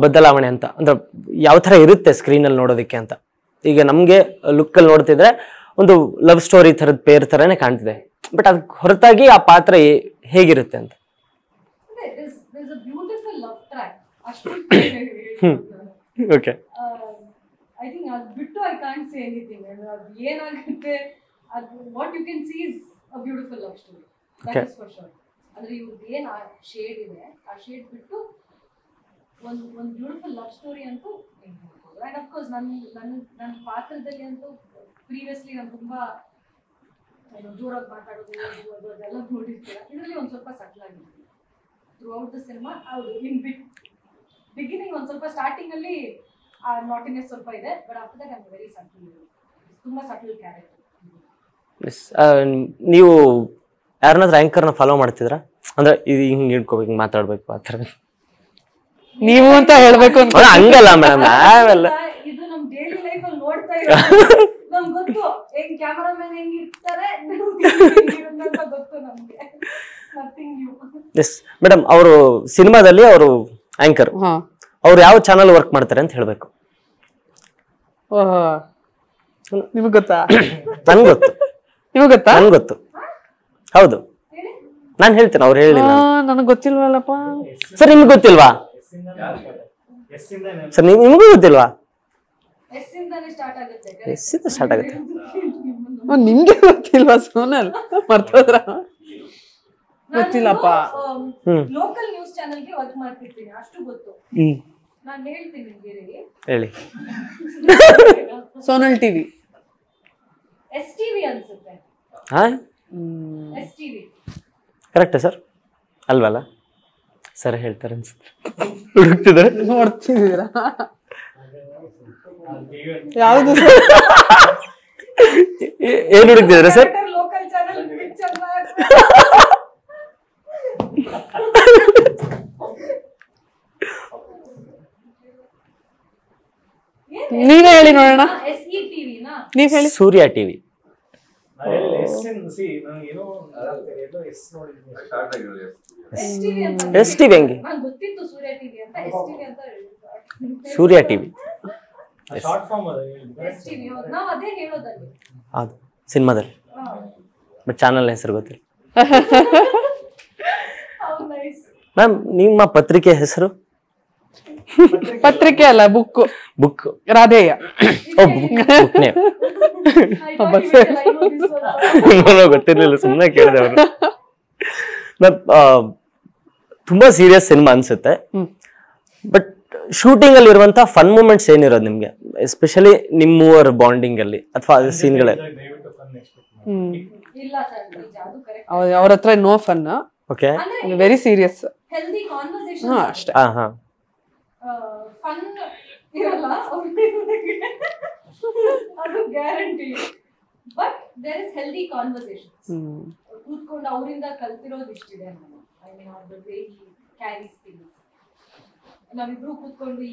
ಬದಲಾವಣೆ ಅಂತ ಅಂದ್ರೆ ಯಾವ ಥರ ಇರುತ್ತೆ ಸ್ಕ್ರೀನಲ್ಲಿ ನೋಡೋದಕ್ಕೆ ಅಂತ? ಈಗ ನಮಗೆ ಲುಕ್ಕಲ್ಲಿ ನೋಡ್ತಿದ್ರೆ ಒಂದು ಲವ್ ಸ್ಟೋರಿ ಥರದ ಪೇರ್ ಥರನೇ ಕಾಣ್ತಿದೆ, ಬಟ್ ಅದಕ್ಕೆ ಹೊರತಾಗಿ ಆ ಪಾತ್ರ ಹೇಗಿರುತ್ತೆ ಅಂತ? there's a beautiful love track. Okay, I think ಅದು ಬಿಟ್ಟು I can't say anything. ಅದು ಏನಾಗುತ್ತೆ, ಅದು what you can see is a beautiful love story. That is for sure. ಅಂದ್ರೆ ಇವ್ರದ್ದು ಏನ್ ಆ ಶೇಡ್ ಇದೆ, ಆ ಶೇಡ್ ಬಿಟ್ಟು ಒಂದು ಬ್ಯೂಟಿಫುಲ್ ಲವ್ ಸ್ಟೋರಿ ಅಂತೂ ಹೇಳ್ಬೋದು. ಅಂಡ್ ಅಫ್ ಕೋರ್ಸ್ ನನ್ನ ಪಾತ್ರದಲ್ಲಿ ಅಂತೂ ಪ್ರೀವಿಯಸ್ಲಿ ನಾನು ತುಂಬಾ ಜೋರಾಗಿ ಮಾತಾಡೋದು ಅದೆಲ್ಲ ನೋಡಿರ್ತೀರ. ಇದರಲ್ಲಿ ಒಂದು ಸ್ವಲ್ಪ ಸಟ್ಲ್ ಆಗಿದ್ದೀನಿ ಥ್ರೂ ಔಟ್ ದ ಸಿನಿಮಾ. ಹೌದು, ಇನ್ ಬಿಗಿನಿಂಗ್ ಒಂದು ಸ್ವಲ್ಪ ಸ್ಟಾರ್ಟಿಂಗ್ ಅಲ್ಲಿ ಆ ನಾಟಿನೆಸ್ ಸ್ವಲ್ಪ ಇದೆ, but after that I am very shuttle, ತುಂಬಾ ಸಟ್ಲ್ ಕ್ಯಾರೆಕ್ಟರ್. ನೀವು ಯಾರನ್ನಾದ್ರೂ ಆಂಕರ್ನ ಫಾಲೋ ಮಾಡ್ತಿದ್ರಾ? ಅಂದ್ರೆ ಇದು ಹಿಂಗೆ ಇಟ್ಕೋಬೇಕು, ಹಿಂಗೆ ಮಾತಾಡ್ಬೇಕು ಆ ಥರ? ನೀವು ಅಂತ ಹೇಳ್ಬೇಕು ಅಂತ ಹಂಗಲ್ಲ ಮೇಡಮ್, ಆಮೇಲೆ ಇದು ನಮ್ ಡೈಲಿ ಲೈಫ್ ಅಲ್ಲಿ ನೋಡ್ತಾ ಇರೋದು ನಮ್ಗೆ ಗೊತ್ತು. ಹೆಂಗ್ ಕ್ಯಾಮರಾಮನ್ ಹೆಂಗಿರ್ತಾರೆ ಅಂತ ಗೊತ್ತು ನಮ್ಗೆ. Nothing new. ಎಸ್ ಮೇಡಮ್, ಅವರು ಸಿನಿಮಾದಲ್ಲಿ ಅವರು ಆಂಕರ್, ಹಾ, ಅವ್ರು ಯಾವ ಚಾನಲ್ ವರ್ಕ್ ಮಾಡ್ತಾರೆ ಅಂತ ಹೇಳ್ಬೇಕು. ನಿಮಗ್ ಗೊತ್ತಾ? ನನ್ಗೆ ಗೊತ್ತು. ನಿಮಗ್ ಗೊತ್ತಾ? ನನ್ಗೆ ಗೊತ್ತು, ಹೌದು. ನಾನು ಹೇಳ್ತೇನೆ, ಅವ್ರು ಹೇಳಿಲ್ಲ. ನನಗ್ ಗೊತ್ತಿಲ್ವಲ್ಲಪ್ಪ. ಸರ್ ನಿಮ್ಗೆ ಗೊತ್ತಿಲ್ವಾ? ಸರ್ ನಿಮಗೂ ಗೊತ್ತಿಲ್ವಾ? ಎಸ್ ಇಂದಾನೆ ಸ್ಟಾರ್ಟ್ ಆಗುತ್ತೆ. ಎಸ್ ಇಂದ ಸ್ಟಾರ್ಟ್ ಆಗುತ್ತೆ. ನಿಮ್ಗೆ ಗೊತ್ತಿಲ್ವಾ ಸೋನಲ್? ಮರ್ತೋದ್ರ? ಗೊತ್ತಿಲ್ಲಪ್ಪ. ಲೋಕಲ್ ನ್ಯೂಸ್ ಚಾನೆಲ್ಗೆ ವರ್ಕ್ ಮಾಡ್ತಿರ್ತೀನಿ, ಅಷ್ಟು ಗೊತ್ತು. ನಾನು ಹೇಳ್ತೀನಿ ನಿಮ್ಗೆ, ಹೇಳಿ. ಸೋನಲ್ ಟಿವಿ, ಎಸ್ ಟಿವಿ ಅನ್ಸುತ್ತೆ. ಹಾ, ಎಸ್ ಟಿವಿ ಕರೆಕ್ಟ್ ಸರ್ ಅಲ್ವಲ್ಲ? ಸರ್ ಹೇಳ್ತಾರೆ ಅನ್ಸುತ್ತೆ. ಹುಡುಕ್ತಿದ್ದಾರೆ, ನೋಡ್ತಿದ್ದೀರಾ? ಯಾವ್ದು ಏನ್ ಹುಡುಕ್ತಿದ್ದಾರೆ ಸರ್? ಲೋಕಲ್ ಚಾನೆಲ್ ಪಿಕ್ಚರ್ ನೀವೇ ಹೇಳಿ ನೋಡೋಣ. ಎಸ್ ಇ ಟಿವಿನಾ? ನೀವ್ ಹೇಳಿ. ಸೂರ್ಯ ಟಿವಿ. ಎಸ್ ಟಿವಿ ಹೆಂಗೆ? ನಂಗೆ ಗೊತ್ತಿತ್ತು ಸೂರ್ಯ ಟಿವಿ ಅಂತ. ಎಸ್ ಟಿವಿ ಅಂತ ಸೂರ್ಯ ಟಿವಿ ಶಾರ್ಟ್ ಫಾರ್ಮ್ ಅದು. ಎಸ್ ಟಿವಿ ನಾವು ಅದೇ ಹೇಳೋದಲ್ಲಿ. ಹೌದು, ಸಿನಿಮಾದಲ್ಲಿ. ಬಟ್ ಚಾನಲ್ ಹೆಸರು ಗೊತ್ತಿಲ್ಲ. ಮ್ಯಾಮ್, ನಿಮ್ಮ ಪತ್ರಿಕೆ ಹೆಸರು? ಪತ್ರಿಕೆ ಅಲ್ಲ, ಬುಕ್. ಬುಕ್ ರಾಧೇಯ. ಓ, ಬುಕ್ ನೇಮ್ ಗೊತ್ತಿರ್ಲಿಲ್ಲ, ಸುಮ್ಮನೆ ಕೇಳಿದೆ ಅವರು. ತುಂಬಾ ಸೀರಿಯಸ್ ಸಿನಿಮಾ ಅನ್ಸುತ್ತೆ, ಬಟ್ ಶೂಟಿಂಗ್ ಅಲ್ಲಿ ಇರುವಂತಹ ಫನ್ ಮೂಮೆಂಟ್ಸ್ ಏನಿರೋದು ನಿಮ್ಗೆ, ಎಸ್ಪೆಷಲಿ ನಿಮ್ಮೂವರ್ ಬಾಂಡಿಂಗ್ ಅಲ್ಲಿ ಅಥವಾ ಸೀನ್ಗಳಲ್ಲಿ? ಇಲ್ಲ ಸರ್, ಅದು ಕರೆಕ್ಟ್. ಅವ್ರ ಹತ್ರ no fun, okay, very serious. Healthy conversation ಅಷ್ಟೇ. ಫನ್ ಇರಲ್ಲ ಅದು guarantee. But there is healthy conversations. ಕೂತ್ಕೊಂಡು ಅವರಿಂದ ಕಲ್ತಿರೋದು ಇಷ್ಟಿದೆ ನಾನು. I mean are the way he carries things. ನಾವಿಬ್ರು ಕೂತ್ಕೊಂಡು ಈ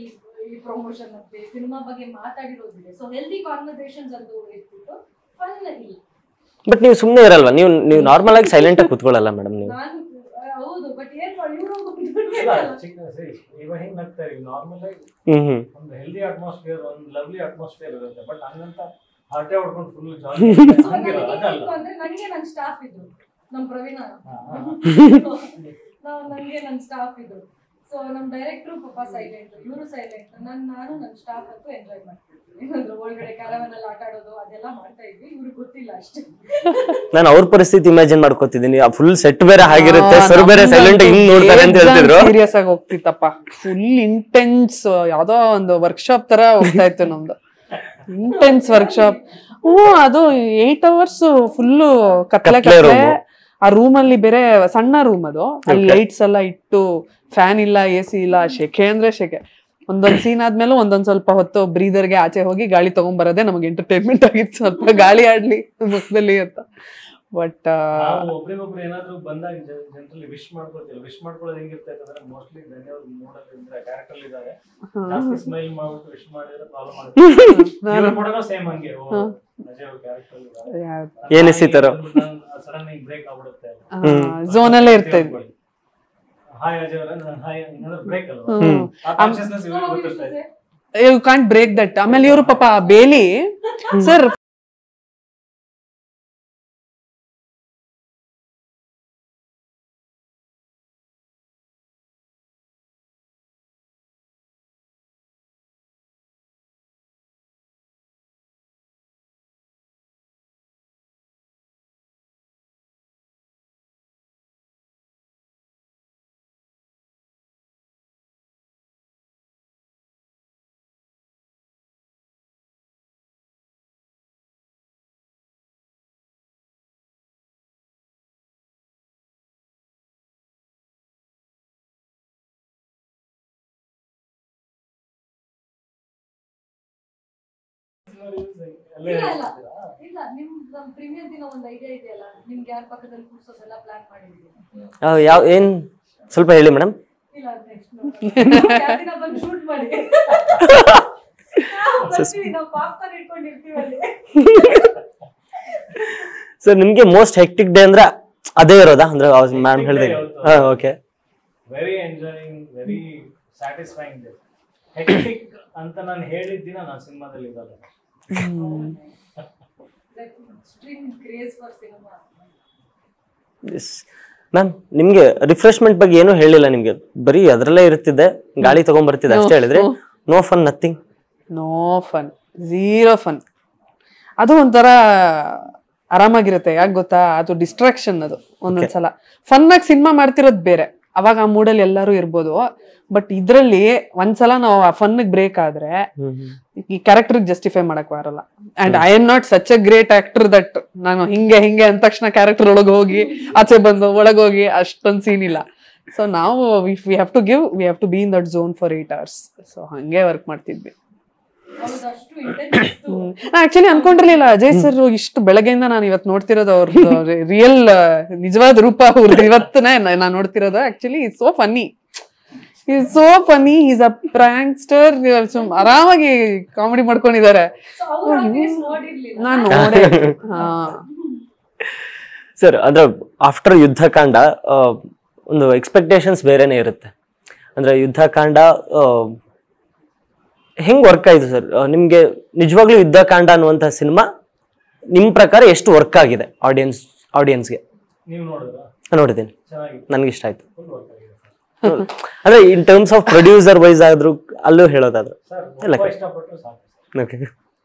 ಪ್ರಮೋಷನ್ ಮತ್ತೆ ಸಿನಿಮಾ ಬಗ್ಗೆ ಮಾತಾಡಿರೋದಿದೆ. ಸೊ ಹೆಲ್ದಿ ಕಾನ್ವರ್ಸೇಷನ್ಸ್ ಅಂತ ಇರ್ತಿತ್ತು, ಫನ್ ಇಲ್ಲ. ಬಟ್ ನೀವು ಸುಮ್ಮನೆ ಇರಲ್ವಾ? ನೀವು ನಾರ್ಮಲ್ ಆಗಿ ಸೈಲೆಂಟ್ ಆಗಿ ಕೂತ್ಕೊಳ್ಳಲ್ಲ ಮೇಡಮ್ ನೀವು? ನಾನು ಹೌದು, ಬಟ್ ಏನ್ ಇವರು ಇವಾಗ ಹೆಂಗ್ ನಗ್ತಾ ಇದೀವಿ ನಾರ್ಮಲ್ ಆಗಿ, ಒಂದು ಹೆಲ್ದಿ ಅಟ್ಮಾಸ್ಫಿಯರ್, ಒಂದು ಲವ್ಲಿ ಅಟ್ಮಾಸ್ಫಿಯರ್ ಇರುತ್ತೆ. ಬಟ್ ಹಂಗಂತ ಹರಟೆ ಹೊಡ್ಕೊಂಡು ಫುಲ್ ಜಾಲಿ ಅಂದ್ರೆ ನನಗೆ ನನ್ನ ಸ್ಟಾಫ್ ಇದ್ರು, ನಮ್ ಪ್ರವೀಣ ನನಗೆ ನನ್ನ ಸ್ಟಾಫ್ ಇದ್ರು. ಸೊ ನಮ್ ಡೈರೆಕ್ಟ್ರು ಪಾಪ ಸೈಲೆಂಟ್, ಇವರು ಸೈಲೆಂಟ್, ನಾನು ನನ್ನ ಸ್ಟಾಫ್ ಅಂತೂ ಎಂಜಾಯ್ ಮಾಡ್ತಿದ್ವಿ. ಏನಾದ್ರು ಒಳಗಡೆ ಕ್ಯಾರವನ್ ಅಲ್ಲಿ ಆಟ ಆಡೋದು ಅದೆಲ್ಲ ಮಾಡ್ತಾ ಇದ್ವಿ. ಇವ್ರಿಗೆ ಗೊತ್ತಿಲ್ಲ ಅಷ್ಟೇ. ನಾನು ಅವ್ರ ಪರಿಸ್ಥಿತಿ ಇಮ್ಯಾಜಿನ್ ಮಾಡ್ಕೋತಿದ್ದೀನಿ. ಫುಲ್ ಸೆಟ್ ಬೇರೆ ಆಗಿರುತ್ತೆ, ಸರ್ ಬೇರೆ ಸೈಲೆಂಟ್ ಹಿಂಗ್ ನೋಡ್ತಾರೆ ಅಂತ ಹೇಳ್ತಿದ್ರು. ಸೀರಿಯಸ್ ಆಗಿ ಹೋಗ್ತಿತ್ತಪ್ಪ, ಫುಲ್ ಇಂಟೆನ್ಸ್. ಯಾವ್ದೋ ಒಂದು ವರ್ಕ್ಶಾಪ್ ತರ ಹೋಗ್ತಾ ಇತ್ತು ನಮ್ದು, ಇಂಟೆನ್ಸ್ ವರ್ಕ್ಶಾಪ್. ಅದು 8 hours ಫುಲ್ಲು ಕತ್ಲೆ. ಆ ರೂಮ್ ಅಲ್ಲಿ ಬೇರೆ ಸಣ್ಣ ರೂಮ್ ಅದು, ಅಲ್ಲಿ ಲೈಟ್ಸ್ ಎಲ್ಲ ಇಟ್ಟು, ಫ್ಯಾನ್ ಇಲ್ಲ, AC ಇಲ್ಲ, ಶೆಕೆ ಅಂದ್ರೆ ಶೆಕೆ. ಒಂದೊಂದ್ ಸೀನ್ ಆದ್ಮೇಲೆ ಒಂದೊಂದ್ ಸ್ವಲ್ಪ ಹೊತ್ತು ಬ್ರೀದರ್ಗೆ ಆಚೆ ಹೋಗಿ ಗಾಳಿ ತಗೊಂಡ್ಬರೋದೇ ನಮಗೆ ಎಂಟರ್ಟೈನ್ಮೆಂಟ್ ಆಗಿತ್ತು, ಸ್ವಲ್ಪ ಗಾಳಿ ಆಡ್ಲಿ ಮುಖದಲ್ಲಿ ಅಂತ. ಬಟ್ ನಾವು ಒಬ್ರಿಗೊಬ್ರು ಏನಾದ್ರು ಬಂದಾಗ ಜನರಲಿ ವಿಶ್ ಮಾಡ್ಕೊಳ್ತೀವಿ. ವಿಶ್ ಮಾಡ್ಕೊಳ್ಳೋದು ಹೆಂಗಿರ್ತೈತೆ ಅಂದ್ರೆ ಮೋಸ್ಟ್ಲಿ ಧನ್ಯವಾದ ಮೂಡೋದ್ರಿಂದ ಕ್ಯಾರೆಕ್ಟರ್ ಇದ್ದಾರೆ, ಜಾಸ್ತಿ ಸ್ಮೈಲ್ ಮಾಡ್ಬಿಟ್ಟು ವಿಶ್ ಮಾಡಿದ್ರೆ ಪ್ರಾಬ್ಲಮ್ ಆಗುತ್ತೆ. ಕೂಡ ಸೇಮ್ ಹಂಗೆ ಅಜಯ್ ಅವ್ರ ಕ್ಯಾರೆಕ್ಟರ್ ಇದ್ದಾರೆ, ಏನ್ ಎಸಿತಾರೋ ಸಡನ್ ಆಗಿ ಬ್ರೇಕ್ ಆಗ್ಬಿಡುತ್ತೆ, ಝೋನ್ ಅಲ್ಲೇ ಇರ್ತಾ ಇದ್ವಿ. ಹಾಯ್ ಅಜಯ್ ಅವರ ಹಾಯ್ ಏನಾದ್ರು ಬ್ರೇಕ್ ಅಲ್ವಾ, ಆ ಕಾನ್ಶಿಯಸ್ನೆಸ್ ಇವ್ರಿಗೆ ಗೊತ್ತಿರ್ತಾ ಇದೆ. You can't break that. ಆಮೇಲೆ ಇವರು ಪಾಪ ಬೇಲಿ ಸರ್ ಅಲ್ಲೇ ಇಲ್ಲ ಹೇಳ್ತಿದ್ದೀರಾ? ಇಲ್ಲ ನಿಮ್ ಪ್ರೀಮಿಯರ್ ದಿನ ಒಂದು ಐಡಿಯಾ ಇದೆಯಲ್ಲ, ನಿಮ್ಗೆ ಯಾರ ಪಕ್ಕದಲ್ಲಿ ಕೂರ್ಸೋದೆಲ್ಲ ಪ್ಲಾನ್ ಮಾಡಿದೀವಿ. ಯಾವ ಏನ್ ಸ್ವಲ್ಪ ಹೇಳಿ ಮೇಡಮ್. ಇಲ್ಲ ನೆಕ್ಸ್ಟ್ ದಿನ ಬಂದು ಶೂಟ್ ಮಾಡಿ ಬರ್ತೀವಿ, ನಾವು ಪಾಪ್ಕಾರ್ನ್ ಇಟ್ಕೊಂಡಿರ್ತೀವಿ ಅಲ್ಲಿ. ಸರ್ ನಿಮ್ಗೆ ಮೋಸ್ಟ್ ಹೆಕ್ಟಿಕ್ ಡೇ ಅಂದ್ರೆ ಅದೇ ಇರೋದಾ ಅಂದ್ರೆ ಮ್ಯಾಮ್ ಹೇಳಿದೆ? Okay, very enjoying, very satisfying day. Hectic ಅಂತ ನಾನು ಹೇಳಿದ ದಿನ ನಾನು ಸಿನಿಮಾದಲ್ಲಿ ಇರಲ್ಲ. Extreme craze for cinema. Ma'am ನಿಮ್ಗೆ ರಿಫ್ರೆಶ್ಮೆಂಟ್ ಬಗ್ಗೆ ಏನು ಹೇಳಿಲ್ಲ, ನಿಮ್ಗೆ ಬರೀ ಅದ್ರಲ್ಲೇ ಇರ್ತಿದ್ದೆ, ಗಾಳಿ ತಗೊಂಡ್ ಬರ್ತಿದ್ದೆ ಅಷ್ಟೇ ಹೇಳಿದ್ರಿ. No fun, nothing. No fun, zero fun. ಅದು ಒಂಥರ ಆರಾಮಾಗಿರುತ್ತೆ, ಯಾಕೆ ಗೊತ್ತಾ, ಅದು ಡಿಸ್ಟ್ರಾಕ್ಷನ್. ಅದು ಒಂದೊಂದ್ಸಲ ಫನ್ ಆಗಿ ಸಿನಿಮಾ ಮಾಡ್ತಿರೋದು ಬೇರೆ, ಅವಾಗ ಆ ಮೂಡಲ್ಲಿ ಎಲ್ಲರೂ ಇರ್ಬೋದು. ಬಟ್ ಇದ್ರಲ್ಲಿ ಒಂದ್ಸಲ ನಾವು ಆ ಫನ್ ಬ್ರೇಕ್ ಆದ್ರೆ ಈ ಕ್ಯಾರೆಕ್ಟರ್ ಜಸ್ಟಿಫೈ ಮಾಡಕ್ ಬರಲ್ಲ. And I am not such a great actor that ನಾನು ಹಿಂಗೆ ಹಿಂಗೆ ಅಂದ ತಕ್ಷಣ ಕ್ಯಾರೆಕ್ಟರ್ ಒಳಗೆ ಹೋಗಿ ಆಚೆ ಬಂದು ಒಳಗೋಗಿ ಅಷ್ಟೊಂದು ಸೀನ್ ಇಲ್ಲ. ಸೊ ನಾವು we have to give, we have to be in that zone for 8 hours. So ಹಂಗೆ ವರ್ಕ್ ಮಾಡ್ತಿದ್ವಿ. ಆಕ್ಚುಲಿ ಅನ್ಕೊಂಡಿರ್ಲಿಲ್ಲ ಅಜಯ್ ಸರ್ ಇಷ್ಟು ಬೆಳಗ್ಗೆಯಿಂದ ನಾನು ಇವತ್ತು ನೋಡ್ತಿರೋದು ಅವ್ರದ್ದು ರಿಯಲ್ ನಿಜವಾದ ರೂಪ ಅವ್ರದ್ದು ಇವತ್ತನೇ ನಾನು ನೋಡ್ತಿರೋದು. Actually it's so funny, is so funny, is a prankster. ಆರಾಮಾಗಿ ಕಾಮಿಡಿ ಮಾಡ್ಕೊಂಡಿದ್ದಾರೆ. ನಾನು ನೋಡೇ ಸರ್ ಅಂದ್ರೆ ಆಫ್ಟರ್ ಯುದ್ಧಕಾಂಡ ಒಂದು ಎಕ್ಸ್ಪೆಕ್ಟೇಷನ್ಸ್ ಬೇರೆನೆ ಇರುತ್ತೆ. ಅಂದ್ರೆ ಯುದ್ಧಕಾಂಡ ಹೆಂಗ್ ವರ್ಕ್ ಆಯ್ತು ಸರ್ ನಿಮ್ಗೆ? ನಿಜವಾಗ್ಲೂ ಯುದ್ಧಕಾಂಡ ಅನ್ನುವಂತ ಸಿನಿಮಾ ನಿಮ್ ಪ್ರಕಾರ ಎಷ್ಟು ವರ್ಕ್ ಆಗಿದೆ ಆಡಿಯನ್ಸ್ಗೆ? ನೀವು ನೋಡಿದ್ರಾ? ನೋಡಿದ್ದೀನಿ, ಚೆನ್ನಾಗಿತ್ತು, ನನ್ಗೆ ಇಷ್ಟ ಆಯ್ತು. ಫುಲ್ ವರ್ಕ್ ಆಗಿದೆ ಅಂದ್ರೆ in terms of producer wise ಆದ್ರೂ ಅಲ್ಲೂ ಹೇಳೋದಾದ್ರು ಸರ್. ಇಷ್ಟಪಟ್ಟರು ಸಾಕು. ಓಕೆ,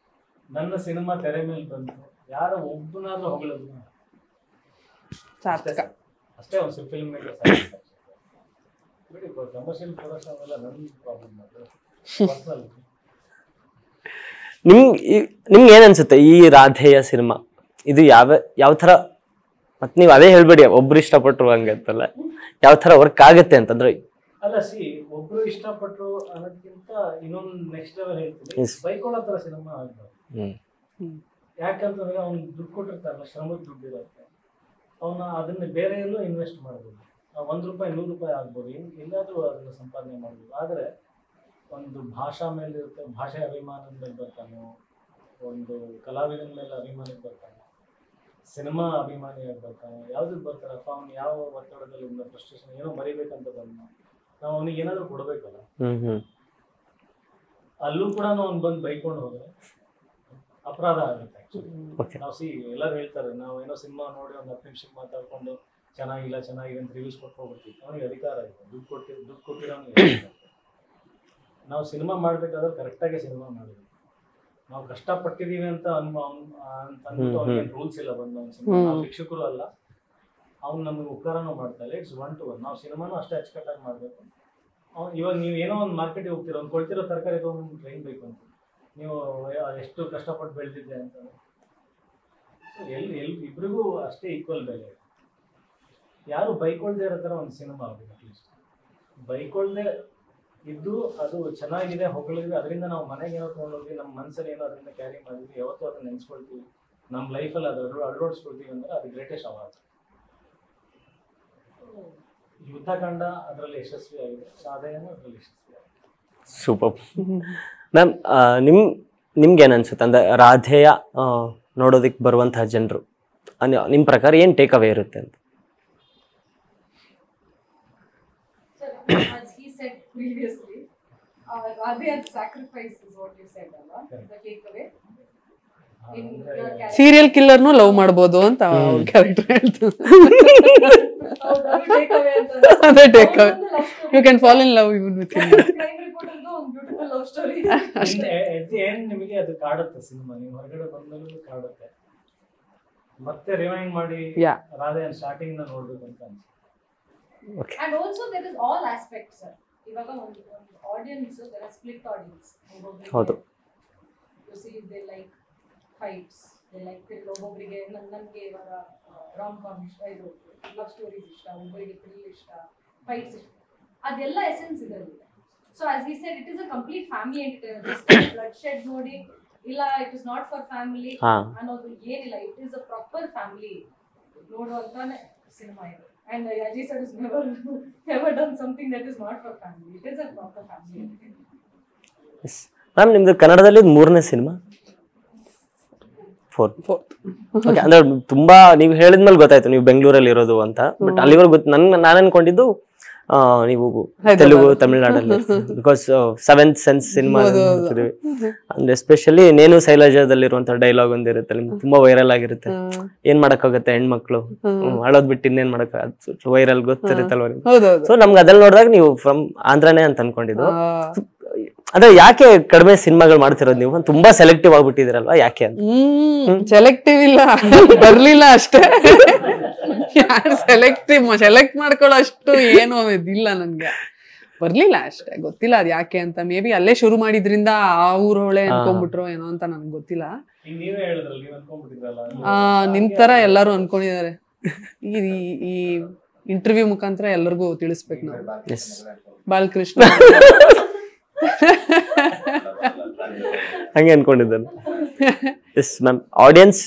ನನ್ನ ಸಿನಿಮಾ ತೆರೆ ಮೇಲೆ ಬಂತು, ಯಾರೋ ಒಬ್ಬನಾದ್ರೂ ಹೊಗಳೋದು ಸಾರ್ಥಕ. ಅಷ್ಟೇ. ಒಂದು ಫಿಲ್ಮ್ ಮೇಕರ್ ಬಿಡಿ, ಕಮರ್ಷಿಯಲ್ ಪ್ರೊಡಕ್ಷನ್ ಎಲ್ಲ ನನ್ನ ಪ್ರಾಬ್ಲಮ್ ಅದು ಪರ್ಸನಲ್. ನಿಮ್ಗೆ ಏನ್ ಅನ್ಸುತ್ತೆ ಈ ರಾಧೆಯ ಸಿನಿಮಾ? ಇದು ಯಾವ ತರ, ಮತ್ ನೀವ್ ಅದೇ ಹೇಳ್ಬೇಡಿ ಒಬ್ರು ಇಷ್ಟಪಟ್ರು ಹಂಗಂತಲ್ಲ, ಯಾವ ತರ ವರ್ಕ್ ಆಗುತ್ತೆ ಅಂತಂದ್ರೆ? ಅಲ್ಲ ಒಬ್ರು ಇಷ್ಟಪಟ್ರು ಅನ್ನೋದಕ್ಕಿಂತ ಇನ್ನೊಂದು ನೆಕ್ಸ್ಟ್ ಲೆವೆಲ್ ಹೇಳ್ತೀನಿ, ಬೈಕೊಳ್ಳೋ ತರ ಸಿನಿಮಾ ಆಗ್ಬಾರ್ದು. ಯಾಕಂತಂದ್ರೆ ಅವ್ನು ದುಡ್ಡು ಕೊಟ್ಟಿರ್ತಾರಲ್ಲ, ಶ್ರಮದ ದುಡ್ಡು ಇರುತ್ತೆ, ಅವನ ಅದನ್ನ ಬೇರೆ ಎಲ್ಲೂ ಇನ್ವೆಸ್ಟ್ ಮಾಡ್ಬೋದು. ₹1 ₹100 ಆಗ್ಬೋದು, ಎಲ್ಲಾದ್ರೂ ಅದನ್ನ ಸಂಪಾದನೆ ಮಾಡ್ಬೋದು. ಆದ್ರೆ ಒಂದು ಭಾಷಾ ಮೇಲೆ ಇರುತ್ತೆ, ಭಾಷೆ ಅಭಿಮಾನದ ಮೇಲೆ ಬರ್ತಾನೋ, ಒಂದು ಕಲಾವಿದನ ಮೇಲೆ ಅಭಿಮಾನಕ್ಕೆ ಬರ್ತಾನೆ, ಸಿನಿಮಾ ಅಭಿಮಾನಿಯಾಗಿ ಬರ್ತಾನೆ, ಯಾವ್ದಕ್ಕೆ ಬರ್ತಾರೆ ಅಥವಾ ಅವ್ನು ಯಾವ ಒತ್ತಡದಲ್ಲಿ ಫ್ರಸ್ಟ್ರೇಷನ್ ಏನೋ ಮರಿಬೇಕಂತ ಬಂದ, ನಾವು ಅವನಿಗೆ ಏನಾದ್ರು ಕೊಡ್ಬೇಕಲ್ಲ. ಅಲ್ಲೂ ಕೂಡ ಅವ್ನು ಬಂದು ಬೈಕೊಂಡು ಹೋದ್ರೆ ಅಪರಾಧ ಆಗುತ್ತೆ. ನಾವು ಎಲ್ಲರೂ ಹೇಳ್ತಾರೆ, ನಾವು ಏನೋ ಸಿನಿಮಾ ನೋಡಿ ಒಂದು 10 ನಿಮಿಷಕ್ಕೆ ಮಾತಾಡ್ಕೊಂಡು ಚೆನ್ನಾಗಿಲ್ಲ ಚೆನ್ನಾಗಿದೆ ಅಂತ ರಿವ್ಯೂಸ್ ಕೊಟ್ಕೊಬಿಡ್ತೀವಿ. ಅವನಿಗೆ ಅಧಿಕಾರ ಆಯ್ತು, ದುಡ್ಡು ಕೊಟ್ಟಿರೋನಿಗೆ. ನಾವು ಸಿನಿಮಾ ಮಾಡ್ಬೇಕಾದ್ರೆ ಕರೆಕ್ಟಾಗಿ ಸಿನಿಮಾ ಮಾಡಬೇಕು. ನಾವು ಕಷ್ಟಪಟ್ಟಿದೀವಿ ಅಂತ ಅಂದ್ಬಿಟ್ಟು ಅವ್ನಿಗೆ ರೂಲ್ಸ್ ಇಲ್ಲ. ಬಂದು ನಾವು ಶಿಕ್ಷಕರು ಅಲ್ಲ, ಅವ್ನು ನಮಗೆ ಉಪಕಾರನೂ ಮಾಡ್ತಾ ಇಲ್ಲ. It's 1 to 1. ನಾವು ಸಿನಿಮಾನು ಅಷ್ಟೇ ಅಚ್ಚುಕಟ್ಟಾಗಿ ಮಾಡಬೇಕು. ಇವಾಗ ನೀವು ಏನೋ ಒಂದು ಮಾರ್ಕೆಟಿಗೆ ಹೋಗ್ತೀರ, ಒಂದು ಕೊಳ್ತಿರೋ ತರಕಾರಿ ತೊಗೊಂಡು ಟ್ರೈನ್ ಬೇಕು ಅಂತ, ನೀವು ಎಷ್ಟು ಕಷ್ಟಪಟ್ಟು ಬೆಳೆದಿದ್ದೆ ಅಂತ. ಇಬ್ರಿಗೂ ಅಷ್ಟೇ ಈಕ್ವಲ್ ಬೆಲೆ. ಯಾರು ಬೈಕೊಳ್ದೇ ಇರೋ ಥರ ಒಂದು ಸಿನಿಮಾ ಆಗಬೇಕು. ಅಟ್ಲೀಸ್ಟ್ ಬೈಕೊಳ್ದೆ ಇದ್ದು ಅದು ಚೆನ್ನಾಗಿದೆ ಹೊಗಳಿದ್ವಿ, ಅದರಿಂದ ನಾವು ಮನೆಗೆ ಏನೋ ತೊಗೊಂಡೋಗಿ ನಮ್ಮ ಮನಸ್ಸಲ್ಲಿ ಏನೋ ಅದರಿಂದ ಕ್ಯಾರಿ ಮಾಡಿದ್ವಿ, ಯಾವತ್ತೂ ಅದನ್ನ ನೆನೆಸ್ಕೊಳ್ತೀವಿ, ನಮ್ಮ ಲೈಫಲ್ಲಿ ಅದು ಅಳವಡಿಸ್ಕೊಳ್ತೀವಿ ಅಂದ್ರೆ ಅದು ಗ್ರೇಟೆಸ್ಟ್ ಅವಾರ್ಡ್. ಯುದ್ಧಕಾಂಡ ಅದರಲ್ಲಿ ಯಶಸ್ವಿ ಆಗಿದೆ, ರಾಧೆಯನ್ನು ಅದರಲ್ಲಿ ಯಶಸ್ವಿ ಆಗಿದೆ. Super ma'am. ನಿಮ್ಗೇನು ಅನ್ಸುತ್ತೆ ಅಂದ್ರೆ ರಾಧೆಯ ನೋಡೋದಕ್ಕೆ ಬರುವಂತಹ ಜನರು ನಿಮ್ಮ ಪ್ರಕಾರ ಏನು ಟೇಕ್ ಅವೇ ಇರುತ್ತೆ ಅಂತ? As he said previously, Radheya's sacrifice is what you said, Allah. The takeaway in your character. Serial ಕಿಲ್ಲರ್ನು ಲವ್ ಮಾಡ್ಬೋದು ಅಂತ ಅವ್ರ ಕ್ಯಾರೆಕ್ಟರ್ ಹೇಳ್ತಾರೆ. Takeaway ಅಂತ ಅದೇ takeaway. You can fall in love even with him. crime reporter ದು ಒಂದು beautiful love story. ಏನ್ ನಿಮಗೆ ಅದು ಕಾಡುತ್ತೆ ಸಿನಿಮಾ, ನೀವು ಹೊರಗಡೆ ಬಂದಾಗಲೂ ಕಾಡುತ್ತೆ, ಮತ್ತೆ ರಿವೈಂಡ್ ಮಾಡಿ ರಾಧೆಯ ಸ್ಟಾರ್ಟಿಂಗ್ ನ ನೋಡ್ಬೇಕು ಅಂತ ಅನ್ಸುತ್ತೆ. And also there is all aspects, sir. ಇವಾಗ ಒಂದು audience, there are split audience. ಹೌದು. You see, they like fights, they like ಒಬ್ಬೊಬ್ಬರಿಗೆ ನನಗೆ ಇವಾಗ ರಾಮ್ ಕಾಮ್ ಇಷ್ಟ, ಇದು ಲವ್ ಸ್ಟೋರೀಸ್ ಇಷ್ಟ, ಒಬ್ಬರಿಗೆ ಥ್ರಿಲ್ ಇಷ್ಟ, ಫೈಟ್ಸ್ ಇಷ್ಟ, ಅದೆಲ್ಲ ಎಸೆನ್ಸ್ ಇದರಲ್ಲಿ. So as he said, it is a complete family entertainment. Bloodshed ನೋಡಿ ಇಲ್ಲ it is not for family ಅನ್ನೋದು ಏನಿಲ್ಲ, it is a proper family ನೋಡುವಂತಾನೆ ಸಿನಿಮಾ ಇದು. And Ajay sir has never done something that is not for family. It is a proper family entertainment. Yes ma'am, ನಿಮ್ದು ಕನ್ನಡದಲ್ಲಿ 3ನೇ cinema? 4th. Okay, ಅಂದ್ರೆ ತುಂಬಾ ನೀವು ಹೇಳಿದ್ಮೇಲೆ ಗೊತ್ತಾಯ್ತು ನೀವು ಬೆಂಗಳೂರಲ್ಲಿ ಇರೋದು ಅಂತ. ಬಟ್ ಅಲ್ಲಿವರೆಗೂ ನಾನು ಅನ್ಕೊಂಡಿದ್ದು ನೀವು ತೆಲುಗು ತಮಿಳ್ನಾಡಲ್ಲಿ, ಬಿಕಾಸ್ 7th ಸೆನ್ಸ್ ಸಿನಿಮಾ ನೋಡ್ತಿದ್ವಿ. ಅಂದ್ರೆ ಎಸ್ಪೆಷಲಿ ನೇನು ಶೈಲಜಾದಲ್ಲಿರುವಂತ ಡೈಲಾಗ್ ಒಂದಿರುತ್ತೆ, ನಿಮ್ಗೆ ತುಂಬಾ ವೈರಲ್ ಆಗಿರುತ್ತೆ. ಏನ್ ಮಾಡಕ್ಕಾಗತ್ತೆ ಹೆಣ್ಮಕ್ಳು ಅಳೋದ್ ಬಿಟ್ಟು ಇನ್ನೇನ್ ಮಾಡಕ್, ವೈರಲ್ ಗೊತ್ತಿರುತ್ತಲ್ವ ನಿಮ್ಗೆ. ಸೊ ನಮ್ಗೆ ಅದನ್ನ ನೋಡಿದಾಗ ನೀವು ಫ್ರಮ್ ಆಂಧ್ರನೇ ಅಂತ ಅನ್ಕೊಂಡಿದ್ದು. ಅಂದ್ರೆ ಯಾಕೆ ಕಡಿಮೆ ಸಿನಿಮಾಗಳು ಮಾಡ್ತಿರೋದು ನೀವು? ತುಂಬಾ ಸೆಲೆಕ್ಟಿವ್ ಆಗ್ಬಿಟ್ಟಿದಿರಲ್ವಾ, ಯಾಕೆ ಅಂತ? ಸೆಲೆಕ್ಟಿವ್ ಇಲ್ಲ, ಬರ್ಲಿಲ್ಲ ಅಷ್ಟೇ. ಯಾರು ಸೆಲೆಕ್ಟ್ ಮಾಡ್ಕೊಳ್ಳೋ ಅಷ್ಟು ಏನು ಇದಿಲ್ಲ ನನ್ಗೆ, ಬರ್ಲಿಲ್ಲ ಅಷ್ಟೇ. ಗೊತ್ತಿಲ್ಲ ಅದ್ ಯಾಕೆ ಅಂತ. ಮೇ ಬಿ ಅಲ್ಲೇ ಶುರು ಮಾಡಿದ್ರಿಂದ ಆ ಊರೊಳೆ ಅನ್ಕೊಂಡ್ಬಿಟ್ರು ಏನೋ ಅಂತ ನನ್ಗೆ ಗೊತ್ತಿಲ್ಲ. ನಿಮ್ ತರ ಎಲ್ಲಾರು ಅನ್ಕೊಂಡಿದ್ದಾರೆ. ಈ ಇಂಟರ್ವ್ಯೂ ಮುಖಾಂತರ ಎಲ್ಲರಿಗೂ ತಿಳಿಸ್ಬೇಕು ನಾವು. ಬಾಲಕೃಷ್ಣ ಹಂಗೆ ಅನ್ಕೊಂಡಿದ್ದಾನೆ. ಎಸ್ ಮ್ಯಾಮ್, ಆಡಿಯನ್ಸ್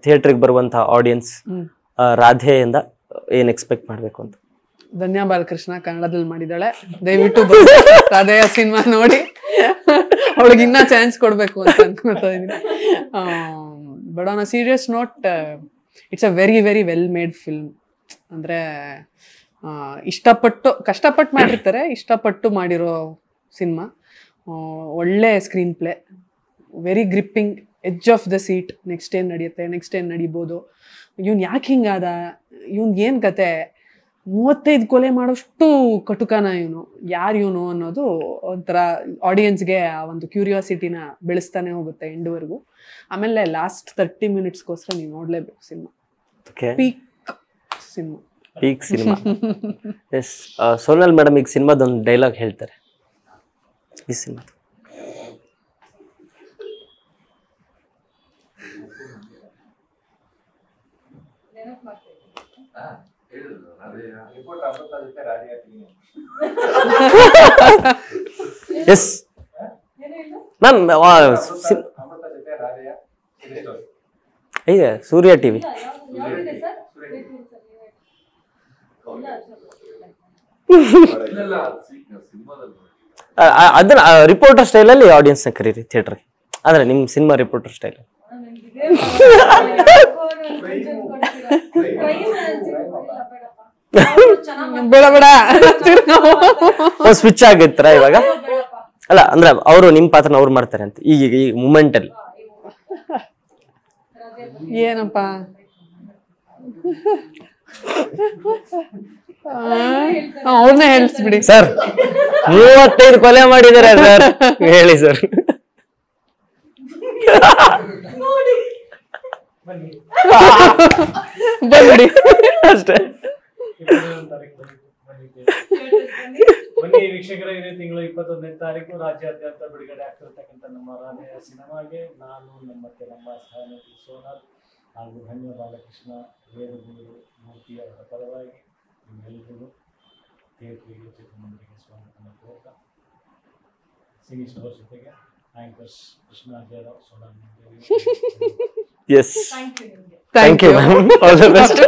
ಥಿಯೇಟರ್ಗೆ ಬರುವಂತಹ ಆಡಿಯನ್ಸ್ ರಾಧೆಯಿಂದ ಏನ್ ಎಕ್ಸ್ಪೆಕ್ಟ್ ಮಾಡ್ಬೇಕು ಅಂತ? ಧನ್ಯ ಬಾಲಕೃಷ್ಣ ಕನ್ನಡದಲ್ಲಿ ಮಾಡಿದಾಳೆ, ದಯವಿಟ್ಟು ರಾಧೆಯ ಸಿನಿಮಾ ನೋಡಿ ಅವಳಿಗೆ ಇನ್ನ ಚಾನ್ಸ್ ಕೊಡ್ಬೇಕು ಅಂತ ಅನ್ಕೊಳ್ತಾ ಇದೀನಿ. But on a serious note, it's a very very well made film. ಅಂದ್ರೆ ಕಷ್ಟಪಟ್ಟು ಮಾಡಿರ್ತಾರೆ, ಇಷ್ಟಪಟ್ಟು ಮಾಡಿರೋ ಸಿನಿಮಾ. ಒಳ್ಳೆ screen play, very gripping, edge of the seat. Next ಏನು ನಡೆಯುತ್ತೆ, ನೆಕ್ಸ್ಟ್ ಏನು ನಡಿಬೋದು, ಇವ್ನು ಯಾಕೆ ಹಿಂಗಾದ, ಇವ್ನ್ ಏನು ಕತೆ, 35 ಕೊಲೆ ಮಾಡೋಷ್ಟು ಕಟುಕನ ಇವನು, ಯಾರು ಇವನು ಅನ್ನೋದು ಒಂಥರ ಆಡಿಯನ್ಸ್ಗೆ ಆ ಒಂದು ಕ್ಯೂರಿಯಾಸಿಟಿನ ಬೆಳೆಸ್ತಾನೆ ಹೋಗುತ್ತೆ ಎಂಡ್ವರೆಗೂ. ಆಮೇಲೆ ಲಾಸ್ಟ್ 30 ಮಿನಿಟ್ಸ್ಗೋಸ್ಕರ ನೀವು ನೋಡ್ಲೇಬೇಕು cinema. Peak cinema. Yes, Sonal madam ಈಗ ಸಿನಿಮಾದೊಂದು ಡೈಲಾಗ್ ಹೇಳ್ತಾರೆ ಈ ಸಿನಿಮಾ. ಎಸ್ ಮ್ಯಾಮ್, ಇದೆ ಸೂರ್ಯ ಟಿವಿ. ಅದನ್ನ ರಿಪೋರ್ಟರ್ ಸ್ಟೈಲಲ್ಲಿ ಆಡಿಯನ್ಸ್ನ ಕರೀರಿ ಥಿಯೇಟರ್ಗೆ, ಅಂದ್ರೆ ನಿಮ್ಮ ಸಿನಿಮಾ ರಿಪೋರ್ಟರ್ ಸ್ಟೈಲ್. ಬೇಡ ಬೇಡ ಸ್ವಿಚ್ ಆಗಿರ್ತಾರ ಇವಾಗ? ಅಲ್ಲ ಅಂದ್ರೆ ಅವರು ನಿಮ್ಮ ಪಾತ್ರನ ಅವ್ರು ಮಾಡ್ತಾರೆ ಅಂತ ಈ ಮೂಮೆಂಟ್ ಅಲ್ಲಿ. ಏನಪ್ಪ ಅವ್ರನ್ನೇ ಹೇಳಿಸ್ಬಿಡಿ ಸರ್. 35 ಕೊಲೆ ಮಾಡಿದ್ದಾರೆ ಸರ್, ಹೇಳಿ ಸರ್. ಬಂದ್ಬಿಡಿ ಅಷ್ಟೇ. ಬನ್ನಿ ವೀಕ್ಷಕರ, ಇದೇ ತಿಂಗಳು 21ನೇ ತಾರೀಕು ರಾಜ್ಯಾದ್ಯಂತ ಬಿಡುಗಡೆ ಆಗ್ತಿರ್ತಕ್ಕಂಥ ನಮ್ಮ ರಾಧೆಯ ಸಿನಿಮಾಗೆ ನಾನು ನಮ್ಮ ಸಹನಟಿ ಸೋನಲ್ ಹಾಗೂ ಧನ್ಯ ಬಾಲಕೃಷ್ಣ ವೇದಗುರು ಮೂರ್ತಿ ಅವರ ಪರವಾಗಿ ನಿಮ್ಮೆಲ್ಲರಿಗೂ ಥಿಯೇಟರ್ಗೆ ಚಿತ್ರಮಂದಿರಕ್ಕೆ ಸ್ವಾಗತ ಕೋರ್ತಾ ಸಿನೀಶ್ ಅವ್ರ ಜೊತೆಗೆ anchors Krishna Jayarao Sonali S thank you ನಿಮ್ಗೆ thank you ma'am all the best